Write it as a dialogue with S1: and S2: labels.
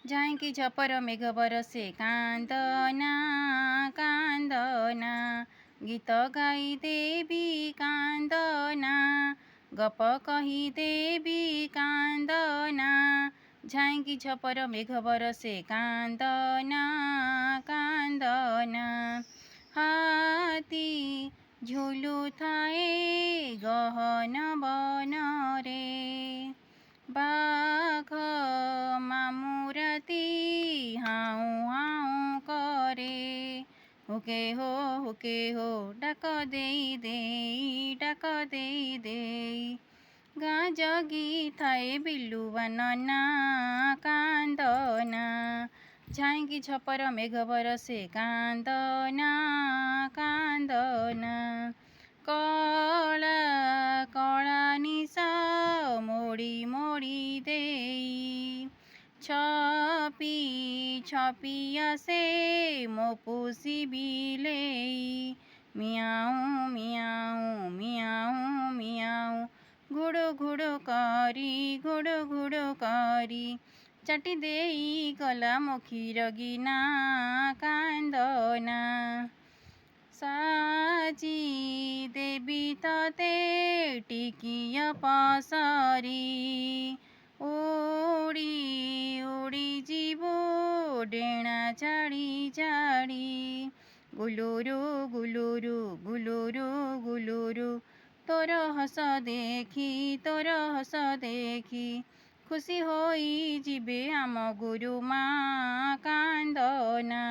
S1: ଯାଇକି ଝପର ମେଘ ବରଷେ କାନ୍ଦନା କାନ୍ଦନା, ଗୀତ ଗାଇ ଦେବି କାନ୍ଦନା, ଗପ କହି ଦେବି କାନ୍ଦନା। ଯାଇକି ଝପର ମେଘ ବରଷେ କାନ୍ଦନା କାନ୍ଦନା, ହାତୀ ଝୁଲୁଥାଏ ଗହନ ବନରେ, ବାଘ ମାମୁରାତି ହାଉଁ ହାଉଁ କରେ। ହୁକେ ହୋ ଡାକ ଦେଇ ଦେଇ, ଡାକ ଦେଇ ଦେଇ, ଗାଁ ଜଗିଥାଏ ବିଲୁଆ ନନା କାନ୍ଦନା। ଯାଇକି ଝପର ମେଘ ବରଷେ କାନ୍ଦନା କାନ୍ଦନା, କଳା କଳା ନିଶ ମୋଡ଼ି ମୋଡ଼ି ଦେଇ, ଛପି ଛପି ଆସେ ମୋ ପୁଷି ବିଲେଇ। ମିଆଉଁ ମିଆଉଁ ମିଆଉଁ ମିଆଉଁ, ଘୁଡ଼ୁ ଘୁଡ଼ୁ କରି ଘୁଡ଼ୁ ଘୁଡ଼ୁ କରି, ଚାଟି ଦେଇ ଗଲା ମୋ କ୍ଷୀର ଗିନା କାନ୍ଦନା। ସାଜି ଦେବି ତତେ ଟିକିଆ ପସରି, ଉଡ଼ି ଉଡ଼ି ଯିବୁ ଡେଣା ଛାଡ଼ି ଛାଡ଼ି। ଗୁଲୁରୁ ଗୁଲୁରୁ ଗୁଲୁରୁ ଗୁଲୁରୁ, ତୋର ହସ ଦେଖି ତୋର ହସ ଦେଖି, ଖୁସି ହୋଇ ଯିବେ ଆମ ଗୁରୁମା କାନ୍ଦନା।